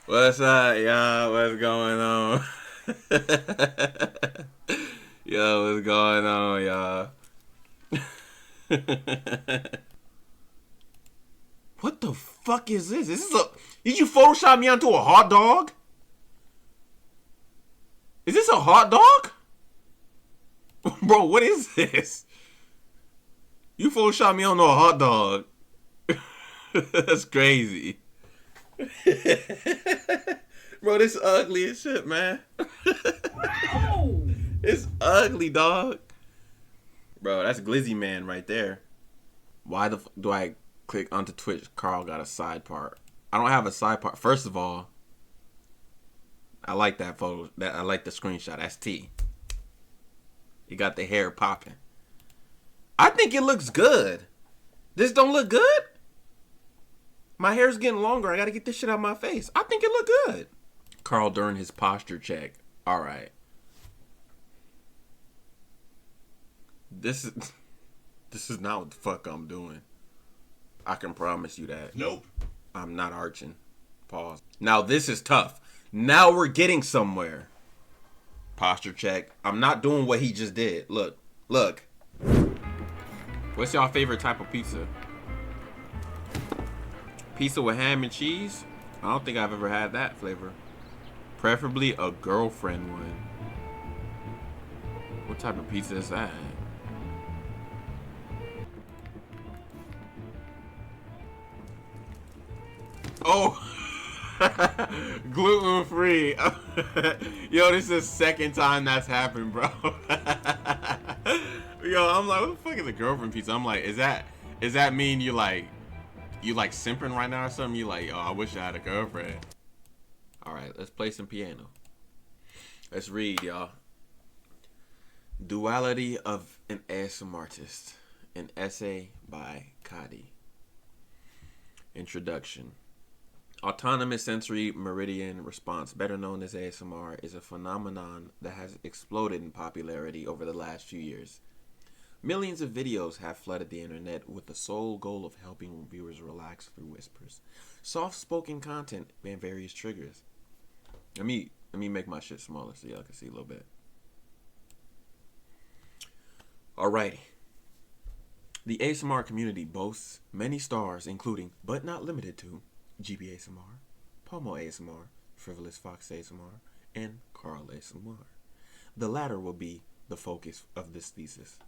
What's up, y'all? What's going on? Yo, what's going on, y'all? What the fuck is this? Did you Photoshop me onto a hot dog? Is this a hot dog? Bro, what is this? You Photoshop me onto a hot dog. That's crazy. Bro, this ugly as shit, man. It's ugly, dog. Bro, that's Glizzy Man right there. Why the do I click onto Twitch? Carl got a side part. I don't have a side part. First of all, I like that photo. That I like the screenshot. That's T. He got the hair popping. I think it looks good. This don't look good? My hair's getting longer. I gotta get this shit out of my face. I think it look good. Carl during his posture check. Alright. This is not what the fuck I'm doing. I can promise you that. Nope. I'm not arching. Pause. Now this is tough. Now we're getting somewhere. Posture check. I'm not doing what he just did. Look. Look. What's y'all favorite type of pizza? Pizza with ham and cheese? I don't think I've ever had that flavor. Preferably a girlfriend one. What type of pizza is that? Oh, gluten free. Yo, this is the second time that's happened, bro. Yo, I'm like, what the fuck is a girlfriend pizza? I'm like, is that mean you like simping right now or something? You like, oh, I wish I had a girlfriend. All right, let's play some piano. Let's read, y'all. Duality of an ASMR artist. An essay by Kadi. Introduction. Autonomous sensory meridian response, better known as ASMR, is a phenomenon that has exploded in popularity over the last few years. Millions of videos have flooded the internet with the sole goal of helping viewers relax through whispers, soft-spoken content, and various triggers. Let me make my shit smaller so y'all can see a little bit. Alrighty. The ASMR community boasts many stars, including, but not limited to, GB ASMR, Pomo ASMR, Frivolous Fox ASMR, and Karlsxn. The latter will be the focus of this thesis.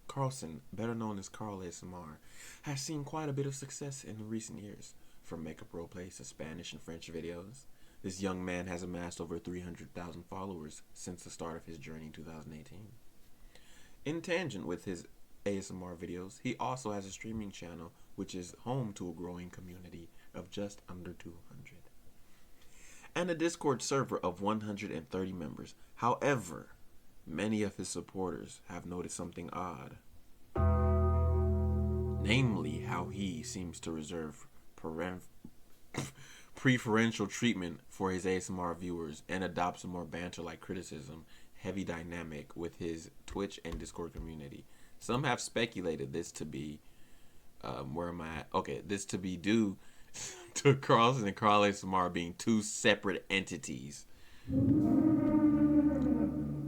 Karlsxn, better known as Karlsxn, has seen quite a bit of success in recent years, from makeup roleplays to Spanish and French videos. This young man has amassed over 300,000 followers since the start of his journey in 2018. In tangent with his ASMR videos, he also has a streaming channel which is home to a growing community of just under 200 and a Discord server of 130 members. However, many of his supporters have noticed something odd, namely how he seems to reserve preferential treatment for his ASMR viewers and adopts a more banter-like criticism heavy dynamic with his Twitch and Discord community. Some have speculated this to be this to be due to Karlsxn and Karlsxn being two separate entities.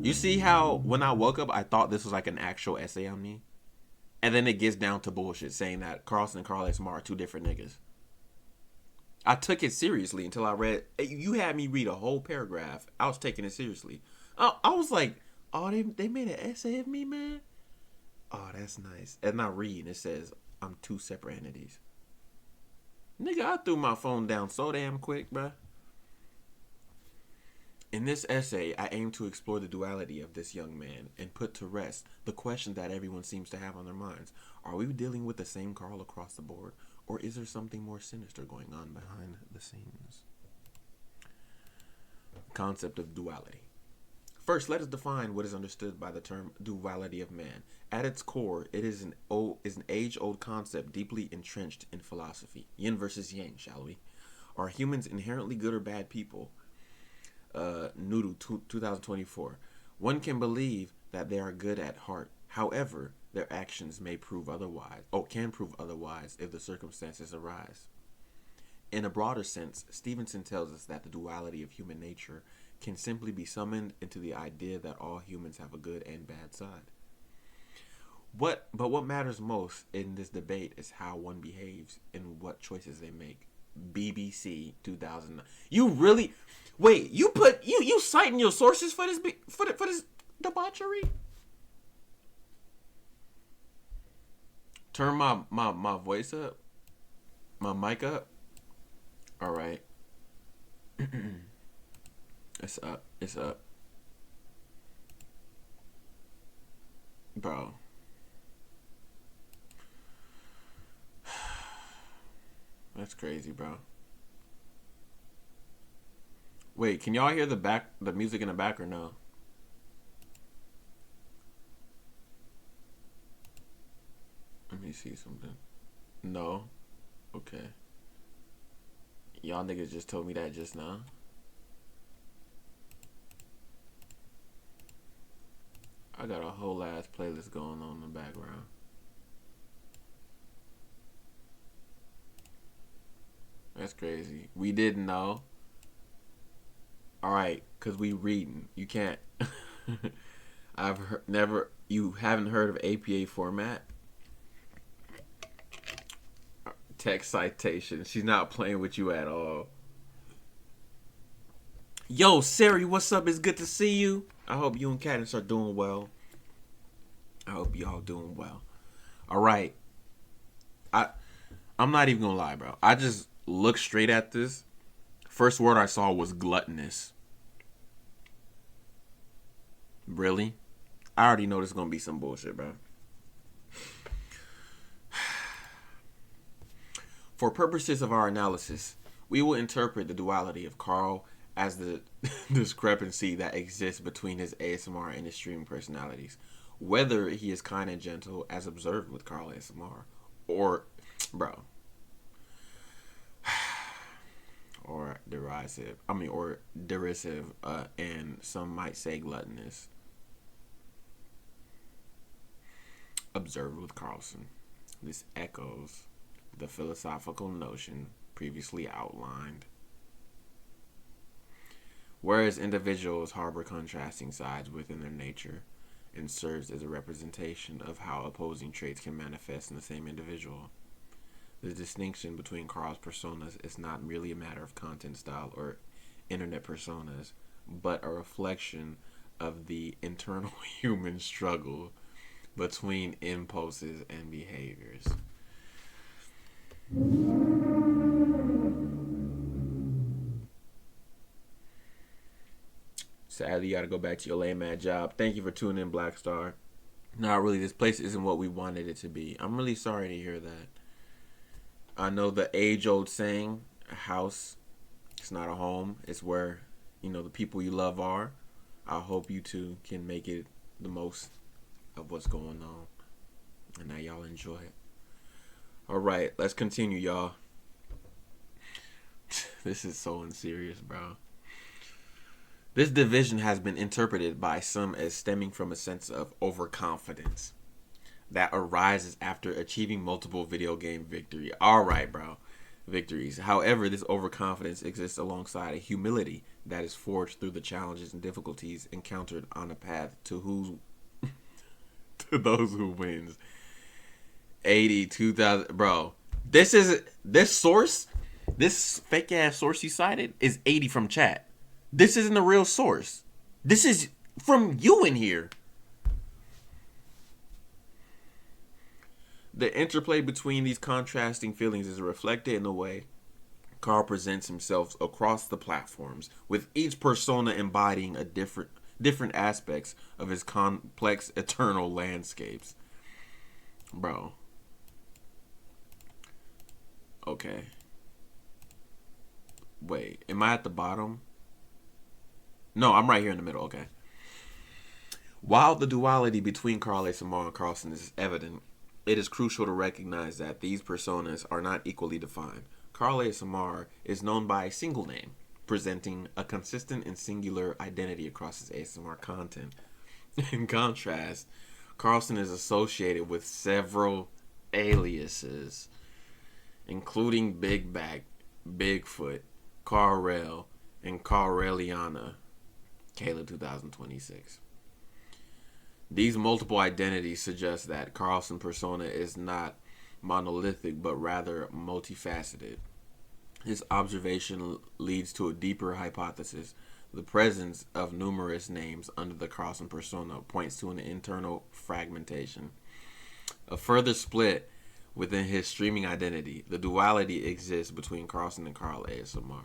You see how when I woke up I thought this was like an actual essay on me? And then it gets down to bullshit saying that Karlsxn and Karlsxn are two different niggas. I took it seriously until I read. You had me read a whole paragraph. I was taking it seriously. I was like, oh, they made an essay of me, man. Oh, that's nice. And I read, it says, I'm two separate entities. Nigga, I threw my phone down so damn quick, bruh. In this essay, I aim to explore the duality of this young man and put to rest the question that everyone seems to have on their minds. Are we dealing with the same Carl across the board, or is there something more sinister going on behind the scenes? Concept of duality. First, let us define what is understood by the term duality of man. At its core, it is an age-old concept deeply entrenched in philosophy. Yin versus yang, shall we? Are humans inherently good or bad people? Noodle 2024. One can believe that they are good at heart. However, their actions may prove otherwise, or can prove otherwise if the circumstances arise. In a broader sense, Stevenson tells us that the duality of human nature can simply be summoned into the idea that all humans have a good and bad side. But what matters most in this debate is how one behaves and what choices they make. BBC 2009. You really wait? You citing your sources for this debauchery? Turn my voice up, my mic up. All right, it's up. It's up, bro. That's crazy, bro. Wait, can y'all hear the music in the back or no? Let me see something. No. Okay. Y'all niggas just told me that just now. I got a whole ass playlist going on in the background. That's crazy. We didn't know. All right, cause we reading. You can't. Never. You haven't heard of APA format? Text citation. She's not playing with you at all. Yo, Siri, what's up? It's good to see you. I hope you and Cadence are doing well. I hope y'all doing well. All right. I'm not even gonna lie, bro. I just looked straight at this. First word I saw was gluttonous. Really? I already know this is gonna be some bullshit, bro. For purposes of our analysis, we will interpret the duality of Carl as the discrepancy that exists between his ASMR and his streaming personalities. Whether he is kind and gentle as observed with Carl ASMR, or, bro, or derisive, and some might say gluttonous. Observed with Karlsxn. This echoes the philosophical notion previously outlined. Whereas individuals harbor contrasting sides within their nature and serves as a representation of how opposing traits can manifest in the same individual. The distinction between Carl's personas is not merely a matter of content style or internet personas, but a reflection of the internal human struggle between impulses and behaviors. Sadly, you gotta go back to your lame ass job. Thank you for tuning in, Black Star. Not really, this place isn't what we wanted it to be. I'm really sorry to hear that. I know the age-old saying, a house, it's not a home. It's where, the people you love are. I hope you two can make it the most of what's going on. And now y'all enjoy it. All right, let's continue, y'all. This is so unserious, bro. This division has been interpreted by some as stemming from a sense of overconfidence that arises after achieving multiple video game victory. All right, bro. Victories. However, this overconfidence exists alongside a humility that is forged through the challenges and difficulties encountered on a path to those who wins. 82,000, bro. This fake ass source you cited is 80 from chat. This isn't the real source. This is from you in here. The interplay between these contrasting feelings is reflected in the way Carl presents himself across the platforms, with each persona embodying a different aspects of his complex eternal landscapes. Bro. Okay. Wait, am I at the bottom? No, I'm right here in the middle. Okay. While the duality between Karlsxn and Karlsxn is evident, it is crucial to recognize that these personas are not equally defined. Karlsxn is known by a single name, presenting a consistent and singular identity across his ASMR content. In contrast, Karlsxn is associated with several aliases, including Big Back, Bigfoot, Carrel, and Carreliana. Kayla 2026. These multiple identities suggest that Karlsxn persona is not monolithic but rather multifaceted. His observation leads to a deeper hypothesis. The presence of numerous names under the Karlsxn persona points to an internal fragmentation. A further split within his streaming identity. The duality exists between Karlsxn and Carl ASMR.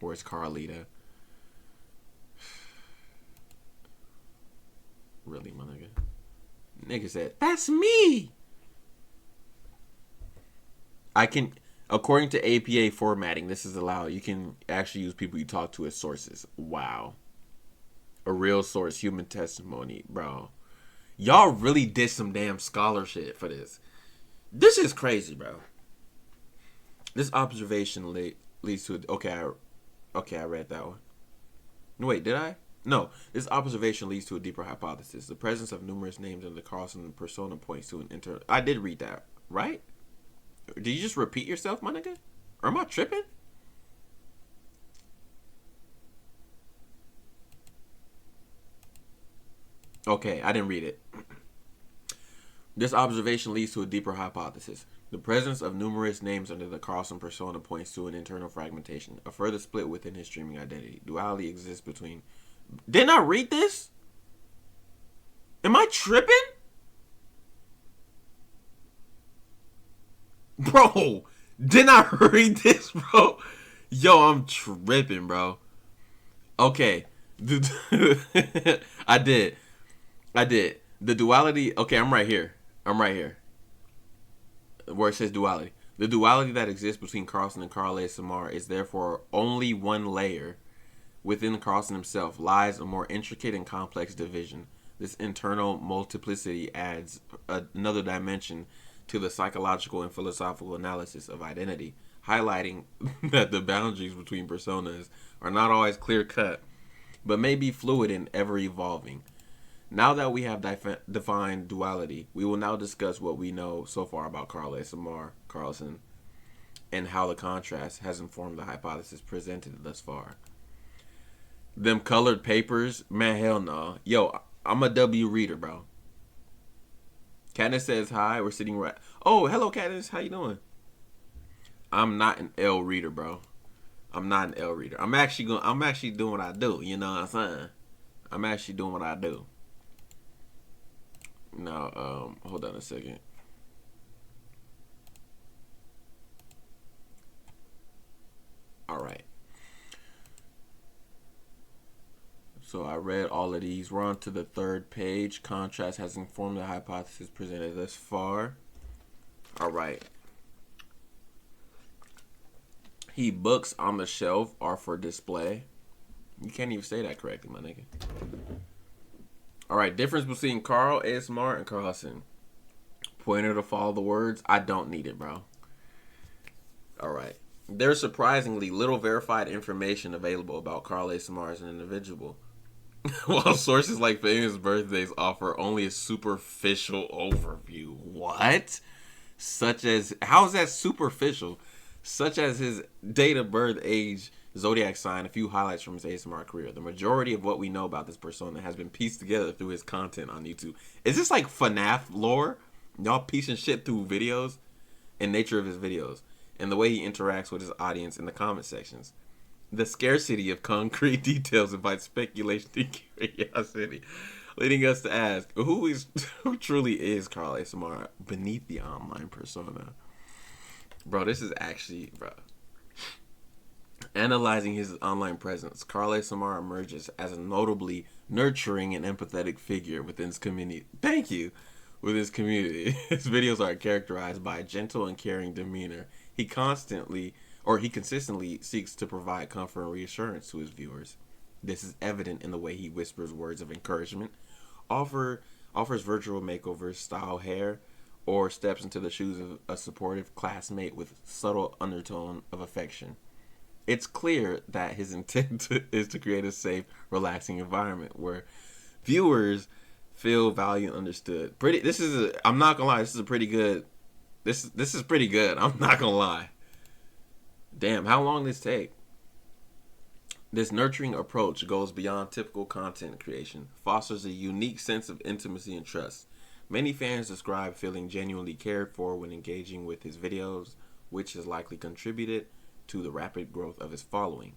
Or it's Carlita. Really, my nigga? Nigga said, that's me! I can, according to APA formatting, this is allowed. You can actually use people you talk to as sources. Wow. A real source, human testimony, bro. Y'all really did some damn scholarship for this. This is crazy, bro. This observation leads to, okay, I read that one. Wait, did I? No, this observation leads to a deeper hypothesis. The presence of numerous names in the Karlsxn persona points to an internal... I did read that, right? Did you just repeat yourself, my nigga? Or am I tripping? Okay, I didn't read it. This observation leads to a deeper hypothesis. The presence of numerous names under the Karlsxn persona points to an internal fragmentation. A further split within his streaming identity. Duality exists between... Didn't I read this? Am I tripping? Bro, didn't I read this, bro? Yo, I'm tripping, bro. Okay. I did. The duality... Okay, I'm right here. Where it says duality. The duality that exists between Karlsxn and Carl ASMR is therefore only one layer. Within Karlsxn himself lies a more intricate and complex division. This internal multiplicity adds another dimension to the psychological and philosophical analysis of identity, highlighting that the boundaries between personas are not always clear-cut, but may be fluid and ever-evolving. Now that we have defined duality, we will now discuss what we know so far about Carl ASMR, Karlsxn, and how the contrast has informed the hypothesis presented thus far. Them colored papers, man, hell no. Yo, I'm a W reader, bro. Katniss says hi. We're sitting right. Oh, hello, Katniss. How you doing? I'm not an L reader, bro. I'm actually doing what I do. You know what I'm saying? I'm actually doing what I do. Now, hold on a second. All right. So I read all of these. We're on to the third page. Contrast has informed the hypothesis presented thus far. All right. He books on the shelf are for display. You can't even say that correctly, my nigga. All right. Difference between Carl ASMR and Karlsxn. Pointer to follow the words. I don't need it, bro. All right. There's surprisingly little verified information available about Carl ASMR as an individual. While sources like Famous Birthdays offer only a superficial overview. What? Such as, how is that superficial? Such as his date of birth, age, zodiac sign, a few highlights from his ASMR career. The majority of what we know about this persona has been pieced together through his content on YouTube. Is this like FNAF lore? Y'all piecing shit through videos and nature of his videos and the way he interacts with his audience in the comment sections. The scarcity of concrete details invites speculation and curiosity, leading us to ask, who truly is Carl ASMR beneath the online persona? Bro, this is actually, bro. Analyzing his online presence, Carl ASMR emerges as a notably nurturing and empathetic figure within his community. Thank you. With his community. His videos are characterized by a gentle and caring demeanor. He consistently seeks to provide comfort and reassurance to his viewers. This is evident in the way he whispers words of encouragement, offers virtual makeovers, style hair, or steps into the shoes of a supportive classmate with subtle undertone of affection. It's clear that his intent is to create a safe, relaxing environment where viewers Feel valued and understood. Pretty. This is a. I'm not gonna lie. This is a pretty good. This is pretty good. I'm not gonna lie. Damn, how long this take? This nurturing approach goes beyond typical content creation, fosters a unique sense of intimacy and trust. Many fans describe feeling genuinely cared for when engaging with his videos, which has likely contributed to the rapid growth of his following.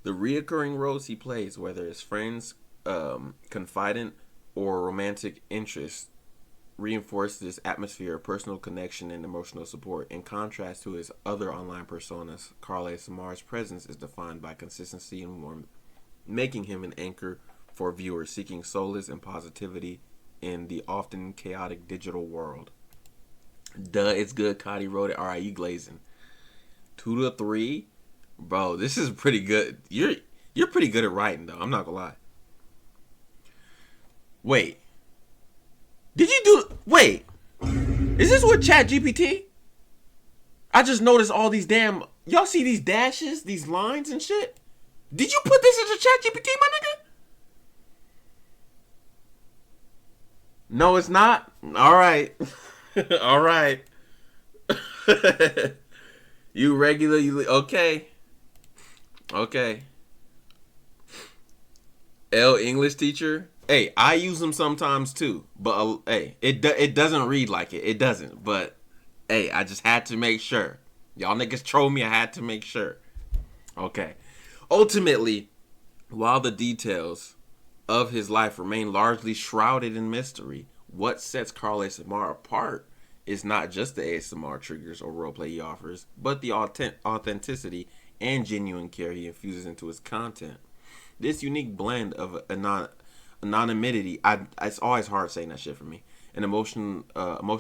The reoccurring roles he plays, whether as friends, confidant, or romantic interest, reinforce this atmosphere of personal connection and emotional support. In contrast to his other online personas, Karlsxn's presence is defined by consistency and warmth, making him an anchor for viewers seeking solace and positivity in the often chaotic digital world. Duh, it's good. Cotty wrote it. All right, you glazing. 2 to 3, bro. This is pretty good. You're pretty good at writing, though. I'm not gonna lie. Wait. Did you do... Wait. Is this what Chat GPT? I just noticed all these damn... Y'all see these dashes? These lines and shit? Did you put this into Chat GPT, my nigga? No, it's not? Alright. Alright. You regular... Okay. Okay. L English teacher... Hey, I use them sometimes too, but hey, it doesn't read like it. It doesn't, but hey, I just had to make sure. Y'all niggas troll me, I had to make sure. Okay. Ultimately, while the details of his life remain largely shrouded in mystery, what sets Karlsxn apart is not just the ASMR triggers or roleplay he offers, but the authenticity and genuine care he infuses into his content. This unique blend of anonymity, it's always hard saying that shit for me, and emotional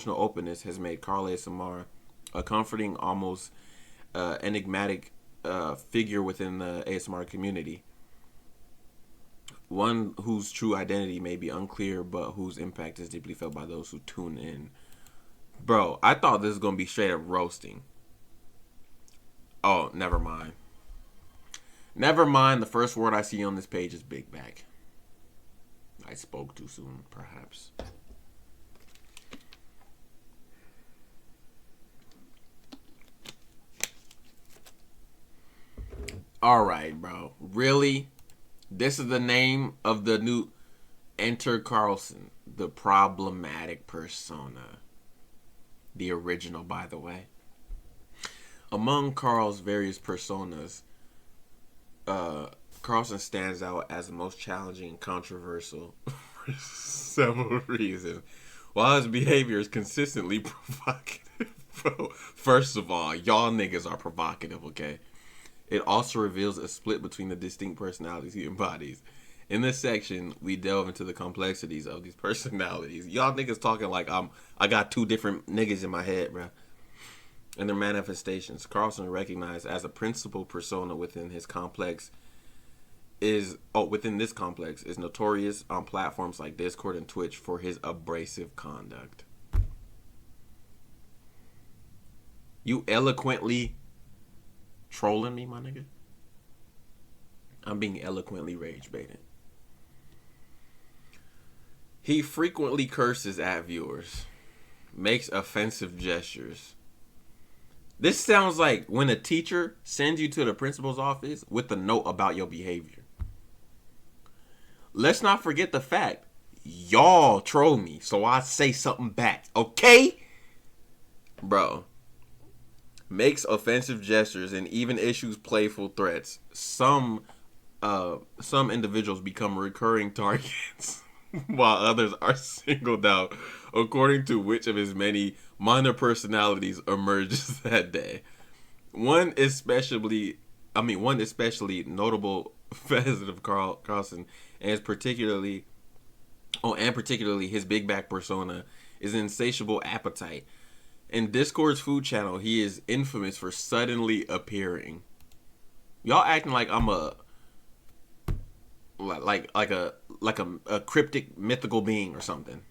openness has made Karlsxn a comforting, almost enigmatic figure within the ASMR community. One whose true identity may be unclear, but whose impact is deeply felt by those who tune in. Bro, I thought this was gonna be straight up roasting. Oh, never mind. Never mind. The first word I see on this page is big bag. I spoke too soon, perhaps. Alright, bro. Really? This is the name of the new... Enter Karlsxn, the problematic persona. The original, by the way. Among Karl's various personas, Karlsxn stands out as the most challenging and controversial for several reasons. While his behavior is consistently provocative, bro. First of all, y'all niggas are provocative, okay? It also reveals a split between the distinct personalities he embodies. In this section, we delve into the complexities of these personalities. Y'all niggas talking like I got two different niggas in my head, bro. And their manifestations. Karlsxn, recognized as a principal persona within this complex, is notorious on platforms like Discord and Twitch for his abrasive conduct. You eloquently trolling me, my nigga? I'm being eloquently rage baited. He frequently curses at viewers, makes offensive gestures. This sounds like when a teacher sends you to the principal's office with a note about your behavior. Let's not forget the fact, y'all troll me, so I say something back, okay? Bro. Makes offensive gestures and even issues playful threats. Some individuals become recurring targets while others are singled out according to which of his many minor personalities emerges that day. One especially notable facet of Karlsxn, and particularly his big back persona, is insatiable appetite. In Discord's food channel, he is infamous for suddenly appearing. Y'all acting like I'm a cryptic mythical being or something.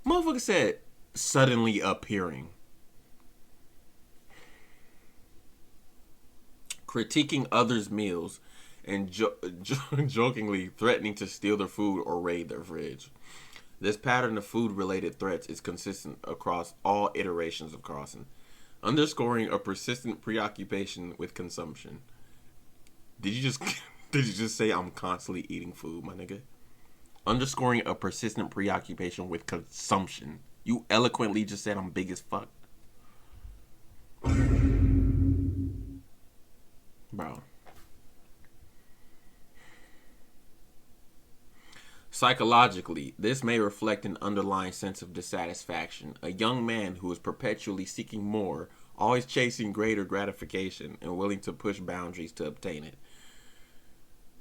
Motherfucker said suddenly appearing. Critiquing others' meals and jokingly threatening to steal their food or raid their fridge. This pattern of food-related threats is consistent across all iterations of Karlsxn, underscoring a persistent preoccupation with consumption. Did you just did you just say I'm constantly eating food, my nigga? Underscoring a persistent preoccupation with consumption. You eloquently just said I'm big as fuck. Bro. Psychologically, this may reflect an underlying sense of dissatisfaction. A young man who is perpetually seeking more, always chasing greater gratification, and willing to push boundaries to obtain it.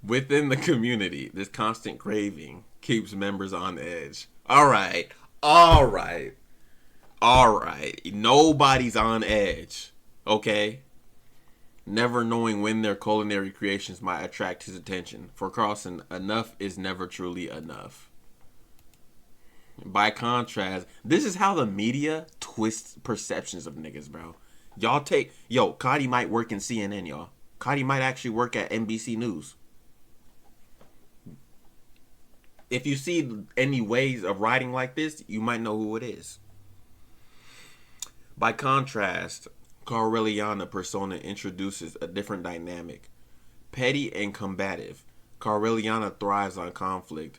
Within the community, this constant craving keeps members on edge. Alright. Nobody's on edge. Okay? Never knowing when their culinary creations might attract his attention. For Karlsxn, enough is never truly enough. By contrast, this is how the media twists perceptions of niggas, bro. Cardi might work in CNN, y'all. Cardi might actually work at NBC News. If you see any ways of writing like this, you might know who it is. By contrast, Karlsxn persona introduces a different dynamic. Petty and combative, Karlsxn thrives on conflict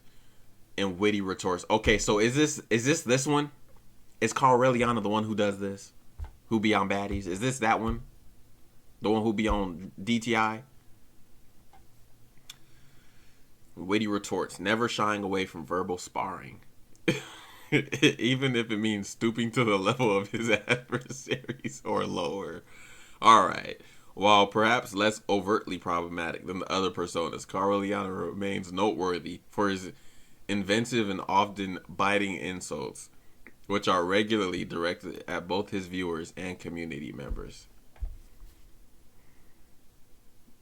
and witty retorts. Okay, so is this one? Is Karlsxn the one who does this? Who be on baddies? Is this that one? The one who be on DTI? Witty retorts, never shying away from verbal sparring. Even if it means stooping to the level of his adversaries or lower. Alright. While perhaps less overtly problematic than the other personas, Karlsxn remains noteworthy for his inventive and often biting insults, which are regularly directed at both his viewers and community members.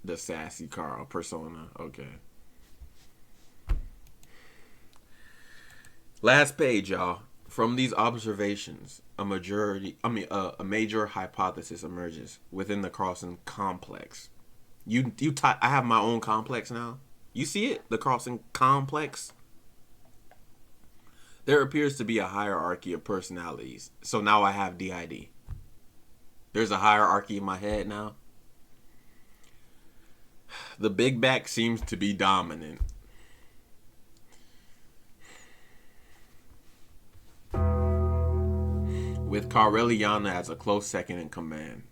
The sassy Carl persona. Okay. Last page, y'all. From these observations, a major hypothesis emerges within the Karlsxn complex. I have my own complex now. You see it? The Karlsxn complex. There appears to be a hierarchy of personalities. So now I have DID. There's a hierarchy in my head now. The big back seems to be dominant. With Karlsxn as a close second in command.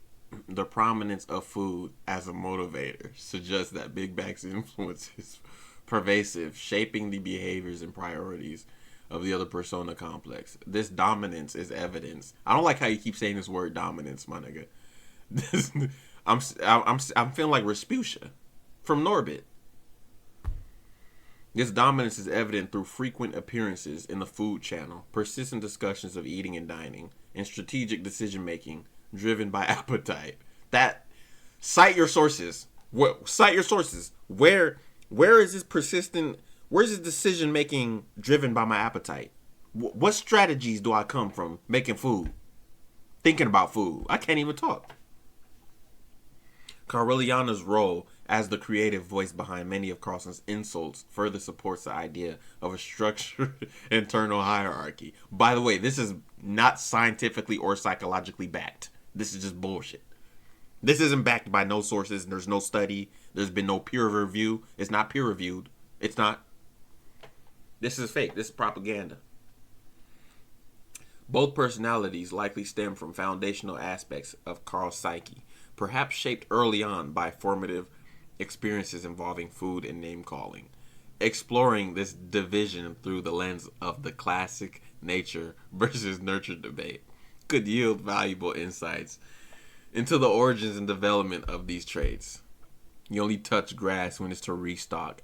The prominence of food as a motivator suggests that Big Back's influence is pervasive, shaping the behaviors and priorities of the other persona complex. This dominance is evidence. I don't like how you keep saying this word dominance, my nigga. I'm feeling like Respucia from Norbit. This dominance is evident through frequent appearances in the food channel, persistent discussions of eating and dining, and strategic decision-making driven by appetite. Cite your sources. Cite your sources. Where is this persistent, where's this decision-making driven by my appetite? What strategies do I come from making food? Thinking about food. I can't even talk. Karlsxn's role as the creative voice behind many of Karlsxn's insults further supports the idea of a structured internal hierarchy. By the way, this is not scientifically or psychologically backed. This is just bullshit. This isn't backed by no sources. There's no study. There's been no peer review. It's not peer reviewed. It's not. This is fake. This is propaganda. Both personalities likely stem from foundational aspects of Karl's psyche, perhaps shaped early on by formative experiences involving food and name calling. Exploring this division through the lens of the classic nature versus nurture debate could yield valuable insights into the origins and development of these traits. You only touch grass when it's to restock.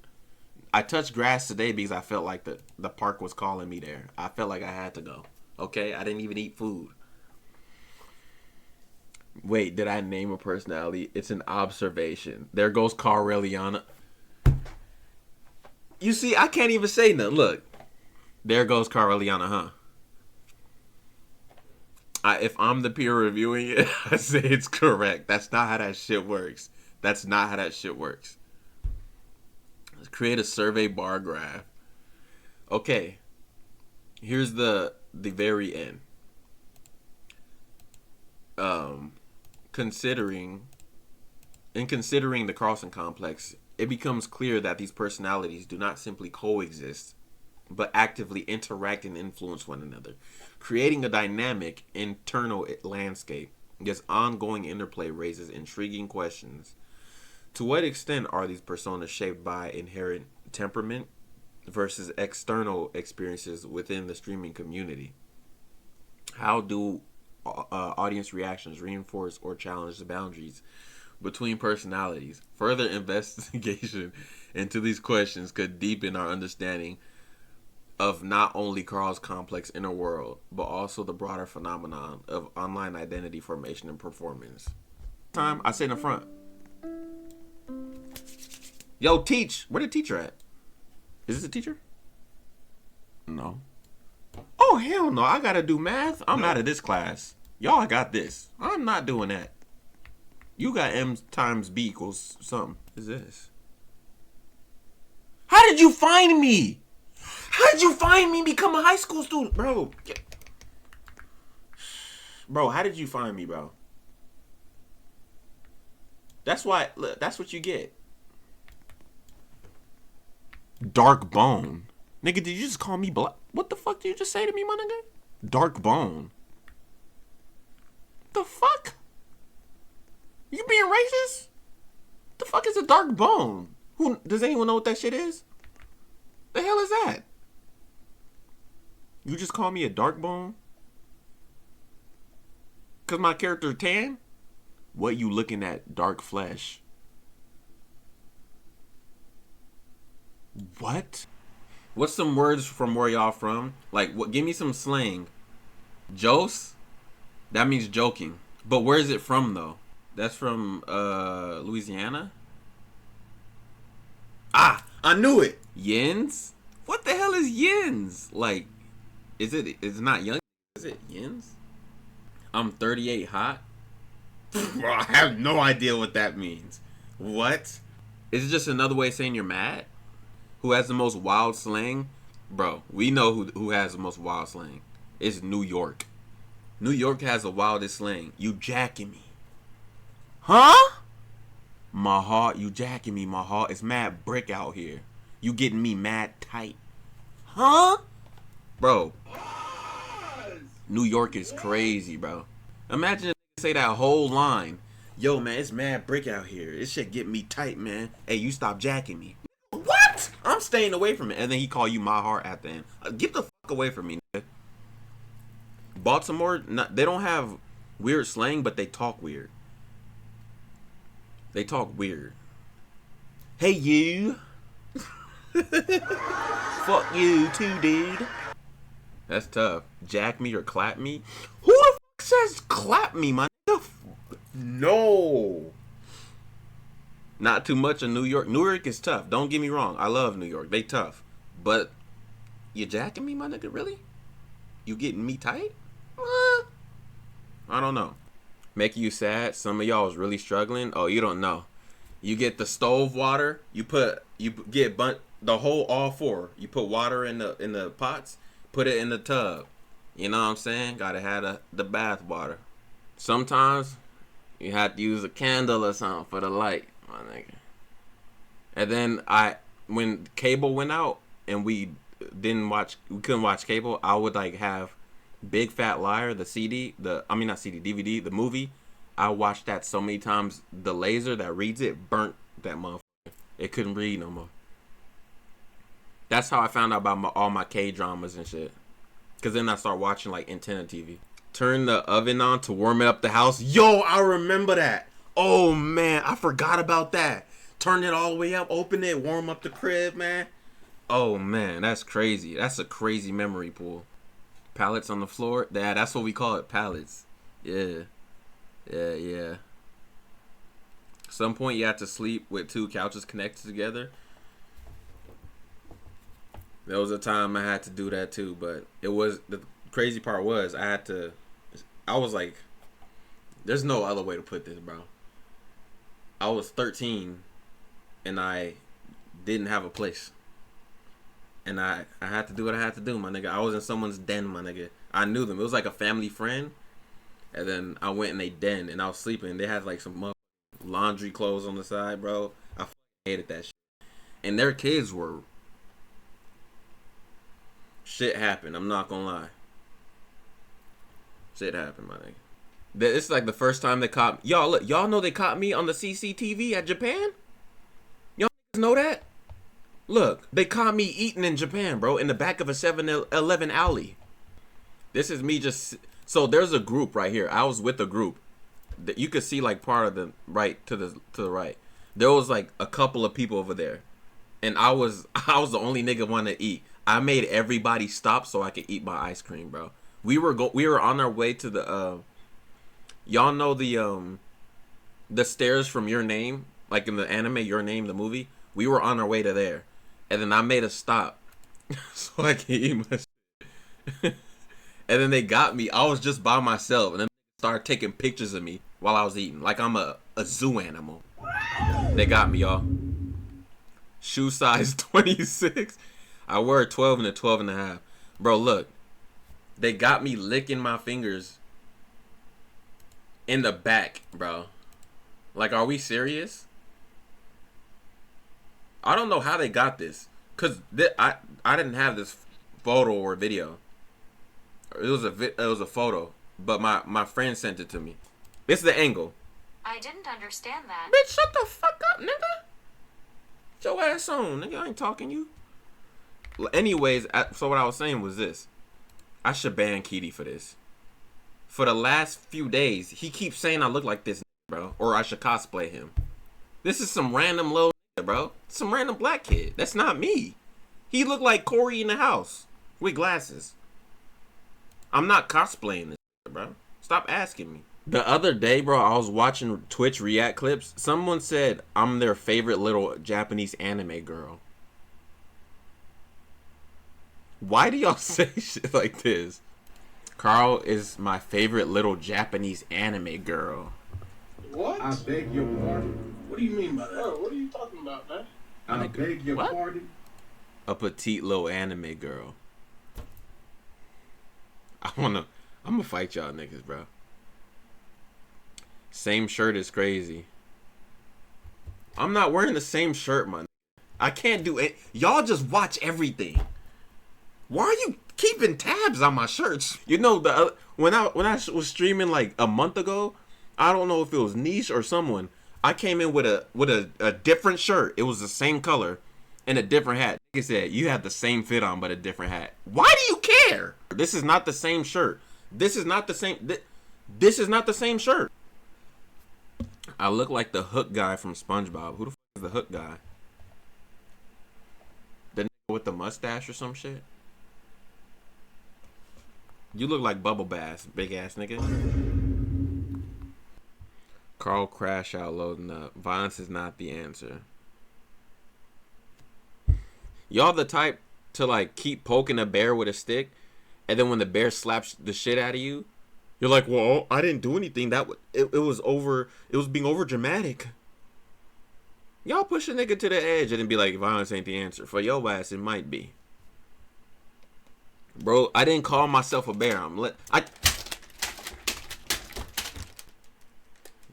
I touched grass today because I felt like the park was calling me there. I felt like I had to go. Okay? I didn't even eat food. Wait, did I name a personality? It's an observation. There goes Karlsxn. You see, I can't even say nothing. Look. There goes Karlsxn, huh? If I'm the peer reviewing it, I say it's correct. That's not how that shit works. That's not how that shit works. Create a survey bar graph. Okay, here's the very end. Um, considering considering the Karlsxn complex, it becomes clear that these personalities do not simply coexist, but actively interact and influence one another, creating a dynamic internal landscape. This ongoing interplay raises intriguing questions. To what extent are these personas shaped by inherent temperament versus external experiences within the streaming community? How do audience reactions reinforce or challenge the boundaries between personalities? Further investigation into these questions could deepen our understanding of not only Carl's complex inner world, but also the broader phenomenon of online identity formation and performance. Time I sit in the front. Yo, teach. Where the teacher at? Is this a teacher? No. Oh, hell no. I gotta do math. I'm out of this class. Y'all got this. I'm not doing that. You got M times B equals something. What is this? How did you find me? How did you find me become a high school student? Bro. Bro, how did you find me, bro? That's why, look, that's what you get. Dark bone. Nigga, did you just call me black? What the fuck did you just say to me, my nigga? Dark bone. The fuck? You being racist? The fuck is a dark bone? Who does anyone know what that shit is? The hell is that? You just call me a dark bone? Cause my character tan? What you looking at? Dark flesh. What? What's some words from where y'all from? Like, what? Give me some slang. Jose? That means joking. But where is it from, though? That's from, Louisiana? Ah! I knew it! Yins? What the hell is yins? Like, it's not young? Is it yins? I'm 38 hot? Bro, I have no idea what that means. What? Is it just another way of saying you're mad? Who has the most wild slang? Bro, we know who has the most wild slang. It's New York. New York has the wildest slang. You jacking me. Huh? My heart, you jacking me. My heart is mad brick out here. You getting me mad tight. Huh? Bro. New York is crazy, bro. Imagine if they say that whole line. Yo, man, it's mad brick out here. This shit get me tight, man. Hey, you stop jacking me. What? I'm staying away from it. And then he call you my heart at the end. Get the fuck away from me, nigga. Baltimore, they don't have weird slang, but they talk weird. They talk weird. Hey, you. Fuck you too, dude. That's tough. Jack me or clap me? Who the fuck says clap me, my nigga? No. Not too much of New York. New York is tough. Don't get me wrong. I love New York. They tough. But you jacking me, my nigga? Really? You getting me tight? I don't know. Making you sad? Some of y'all is really struggling? Oh, you don't know. You get the stove water. You get the whole all four. You put water in the pots. Put it in the tub. You know what I'm saying? Gotta have the bath water. Sometimes you have to use a candle or something for the light, my nigga. And then when cable went out and we couldn't watch cable, I would like have Big Fat Liar, the CD, DVD, the movie. I watched that so many times. The laser that reads it burnt that motherfucker. It couldn't read no more. That's how I found out about all my K-dramas and shit. Because then I started watching like antenna TV. Turn the oven on to warm up the house. Yo, I remember that. Oh, man. I forgot about that. Turn it all the way up. Open it. Warm up the crib, man. Oh, man. That's crazy. That's a crazy memory pool. Pallets on the floor. Yeah, that's what we call it. Pallets. Yeah. Yeah. At some point, you have to sleep with two couches connected together. There was a time I had to do that too, but the crazy part was I was like, there's no other way to put this, bro. I was 13 and I didn't have a place. And I had to do what I had to do, my nigga. I was in someone's den, my nigga. I knew them. It was like a family friend. And then I went in they den and I was sleeping. They had like some laundry clothes on the side, bro. I hated that shit. And their kids were... Shit happened. I'm not gonna lie. Shit happened, my nigga. This is like the first time they caught... Y'all, look. Y'all know they caught me on the CCTV at Japan? Y'all know that? Look, they caught me eating in Japan, bro, in the back of a 7-Eleven alley. This is me just... So there's a group right here. I was with a group. That you could see like part of the right to the right. There was like a couple of people over there. And I was the only nigga wanting to eat. I made everybody stop so I could eat my ice cream, bro. We were on our way to the y'all know the stairs from Your Name, like in the anime Your Name, the movie. We were on our way to there. And then I made a stop so I can eat my shit. And then they got me. I was just by myself. And then they started taking pictures of me while I was eating. Like I'm a zoo animal. They got me, y'all. Shoe size 26. I wear a 12 and a 12 and a half. Bro, look. They got me licking my fingers in the back, bro. Like, are we serious? I don't know how they got this, cause I didn't have this photo or video. It was a photo, but my friend sent it to me. This is the angle. I didn't understand that. Bitch, shut the fuck up, nigga. Get your ass on, nigga. I ain't talking to you. Anyways, so what I was saying was this. I should ban Kitty for this. For the last few days, he keeps saying I look like this, bro, or I should cosplay him. This is some random little bro. Some random black kid. That's not me. He looked like Corey in the house with glasses. I'm not cosplaying this, bro. Stop asking me. The other day, bro, I was watching Twitch react clips. Someone said I'm their favorite little Japanese anime girl. Why do y'all say shit like this? Carl is my favorite little Japanese anime girl. What? I beg your pardon. What do you mean by that? Oh, what are you talking about, man? I beg your pardon. A petite little anime girl. I'm gonna fight y'all niggas, bro. Same shirt is crazy. I'm not wearing the same shirt, man. I can't do it. Y'all just watch everything. Why are you keeping tabs on my shirts? You know, when I was streaming like a month ago, I don't know if it was Niche or someone. I came in with a different shirt. It was the same color and a different hat. Like I said, you have the same fit on but a different hat. Why do you care? This is not the same shirt. This is not the same. This is not the same shirt. I look like the Hook guy from SpongeBob. Who the fuck is the Hook guy? The nigga with the mustache or some shit? You look like Bubble Bass, big ass nigga. Carl crash out loading up. Violence is not the answer. Y'all the type to like keep poking a bear with a stick, and then when the bear slaps the shit out of you, you're like, well, I didn't do anything. It was being over dramatic. Y'all push a nigga to the edge and then be like, violence ain't the answer. For your ass, it might be. Bro, I didn't call myself a bear.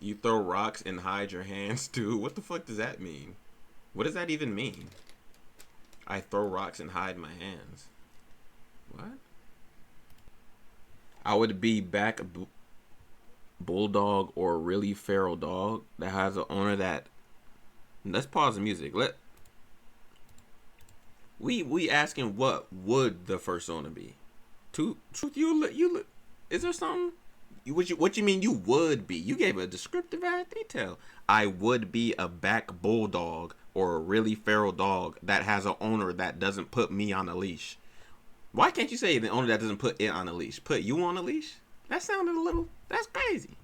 You throw rocks and hide your hands too? What the fuck does that mean? What does that even mean? I throw rocks and hide my hands. What? I would be back a bulldog or a really feral dog that has an owner that... Let's pause the music. We asking what would the first owner be? Truth, you is there something? What you mean you would be? You gave a descriptive ass detail. I would be a back bulldog or a really feral dog that has an owner that doesn't put me on a leash. Why can't you say the owner that doesn't put it on a leash? Put you on a leash? That sounded a little... That's crazy.